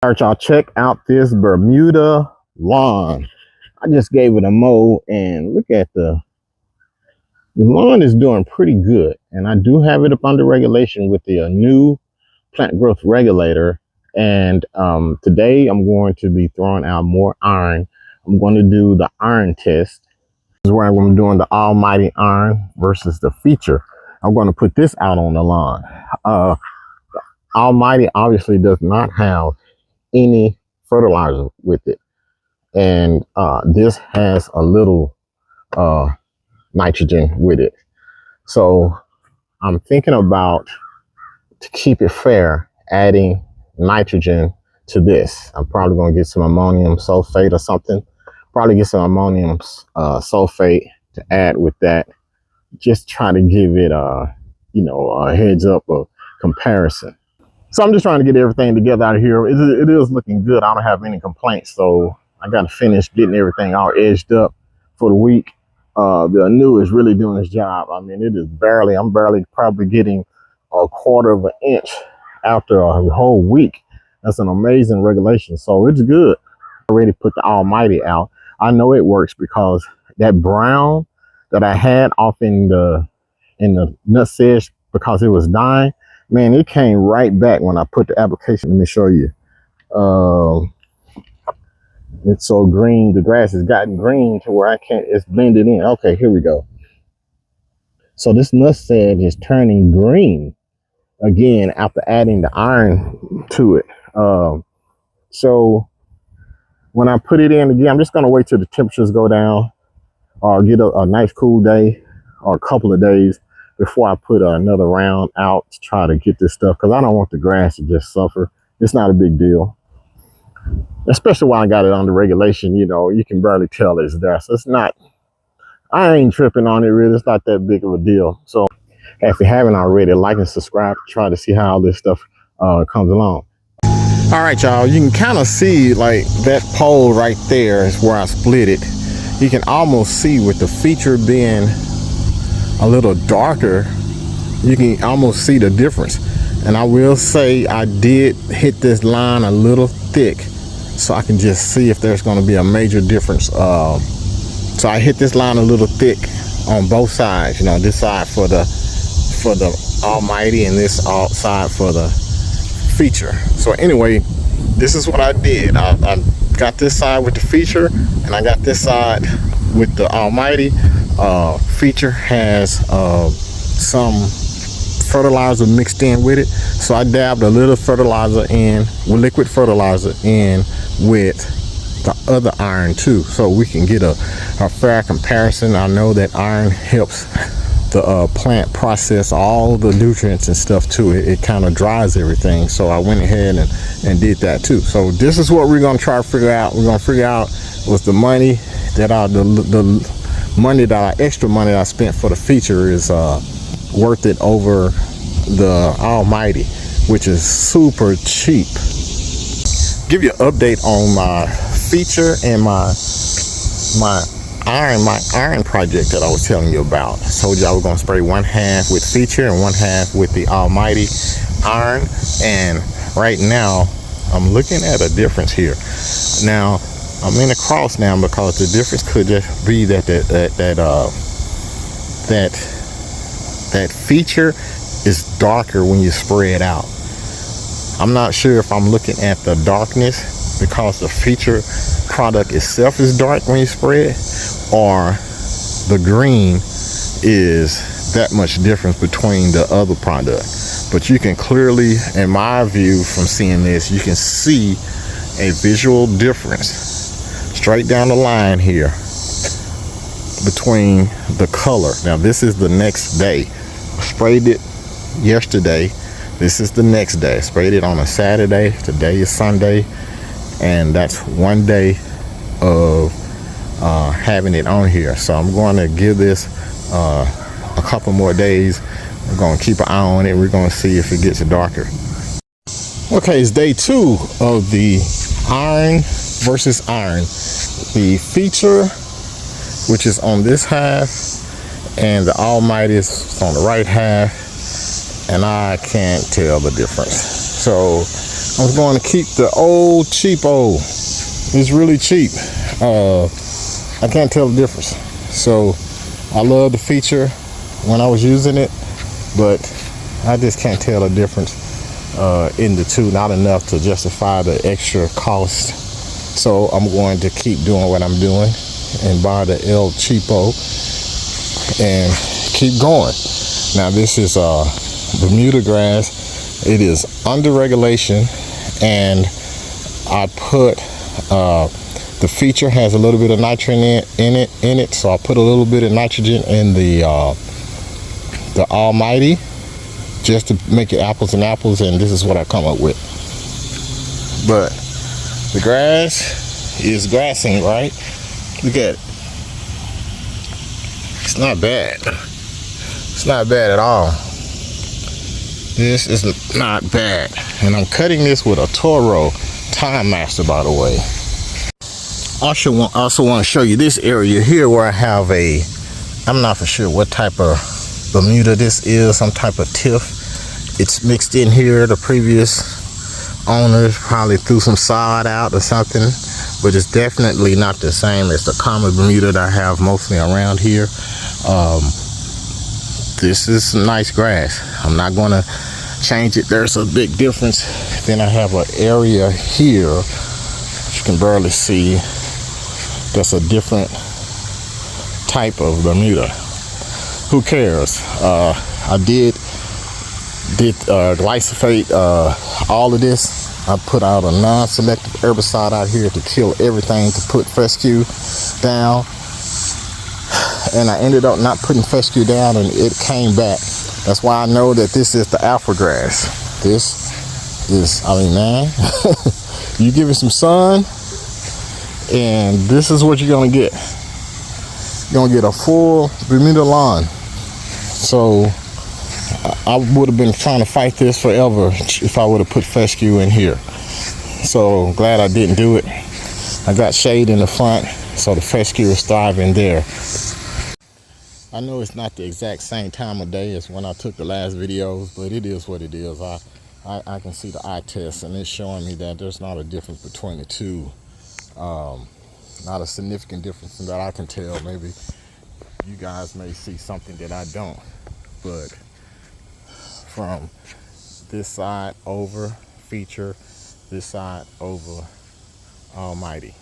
All right, y'all, check out this Bermuda lawn. I just gave it a mow, and look at the lawn is doing pretty good. And I do have it up under regulation with the new plant growth regulator. And today I'm going to be throwing out more iron. I'm going to do the iron test. This is where I'm doing the almighty iron versus the feature. I'm going to put this out on the lawn. Almighty obviously does not have any fertilizer with it, and this has a little nitrogen with it. So I'm thinking about, to keep it fair, adding nitrogen to this. I'm probably going to get some ammonium sulfate or something. Probably get some ammonium sulfate to add with that. Just try to give it a heads up of comparison. So I'm just trying to get everything together out of here. It is looking good. I don't have any complaints. So I got to finish getting everything all edged up for the week. The new is really doing its job. I mean, I'm barely probably getting a quarter of an inch after a whole week. That's an amazing regulation. So it's good. I already put the almighty out. I know it works because that brown that I had off in the nutsedge, because it was dying, man, it came right back when I put the application. Let me show you. It's so green. The grass has gotten green to where I can't, it's blended in. Okay, here we go. So this nutsedge is turning green again after adding the iron to it. So when I put it in again, I'm just going to wait till the temperatures go down or get a nice cool day or a couple of days before I put another round out to try to get this stuff, because I don't want the grass to just suffer. It's not a big deal, especially when I got it under regulation. You can barely tell it's there, so it's not, I ain't tripping on it really. It's not that big of a deal. So if you haven't already, like and subscribe to try to see how all this stuff comes along. All right, y'all, you can kind of see like that pole right there is where I split it. You can almost see with the feature being a little darker, you can almost see the difference. And I will say I did hit this line a little thick, so I can just see if there's going to be a major difference. So I hit this line a little thick on both sides. This side for the almighty and this side for the feature. So anyway, this is what I did. I got this side with the feature, and I got this side with the almighty. Feature has some fertilizer mixed in with it, so I dabbed a little fertilizer in, liquid fertilizer in with the other iron too, so we can get a fair comparison. I know that iron helps the plant process all the nutrients and stuff too. It kind of dries everything, so I went ahead and did that too. So this is what we're going to try to figure out. We're going to figure out was the money that extra money that I spent for the feature is worth it over the almighty, which is super cheap. Give you an update on my feature and my iron project that I was telling you about. I told you I was going to spray 1/2 with feature and 1/2 with the almighty iron, and right now I'm looking at a difference here. Now I'm in a cross now because the difference could just be that that feature is darker when you spray it out. I'm not sure if I'm looking at the darkness because the feature product itself is dark when you spray it, or the green is that much difference between the other product. But you can clearly, in my view, from seeing this, you can see a visual difference straight down the line here between the color. Now this is the next day. I sprayed it yesterday. This is the next day. I sprayed it on a Saturday. Today is Sunday, and that's one day of having it on here. So I'm going to give this a couple more days. I'm going to keep an eye on it. We're going to see if it gets darker. Okay, it's day 2 of the iron versus iron. The feature, which is on this half, and the almighty is on the right half, and I can't tell the difference. So I'm going to keep the old cheapo. It's really cheap. I can't tell the difference. So I love the feature when I was using it, but I just can't tell the difference in the two. Not enough to justify the extra cost. So I'm going to keep doing what I'm doing and buy the El Cheapo and keep going. Now this is Bermuda grass. It is under regulation, and I put the feature has a little bit of nitrogen in it, so I put a little bit of nitrogen in the Almighty just to make it apples and apples, and this is what I come up with. But the grass is grassing, right? Look at it. It's not bad. It's not bad at all. This is not bad. And I'm cutting this with a Toro Time Master, by the way. Also want to show you this area here where I have I'm not for sure what type of Bermuda this is, some type of tiff. It's mixed in here. The previous owners probably threw some sod out or something, but it's definitely not the same as the common Bermuda that I have mostly around here. This is some nice grass. I'm not going to change it. There's a big difference. Then I have an area here, you can barely see, that's a different type of Bermuda. Who cares? I did glyphosate all of this. I put out a non-selective herbicide out here to kill everything, to put fescue down, and I ended up not putting fescue down, and it came back. That's why I know that this is the alpha grass. This is, I mean, man, you give it some sun, and this is what you're gonna get. You're gonna get a full Bermuda lawn. So I would have been trying to fight this forever if I would have put fescue in here. So glad I didn't do it. I got shade in the front, so the fescue is thriving there. I know it's not the exact same time of day as when I took the last videos, but it is what it is. I can see the eye test, and it's showing me that there's not a difference between the two. Not a significant difference that I can tell. Maybe you guys may see something that I don't, but from this side over feature, this side over Almighty.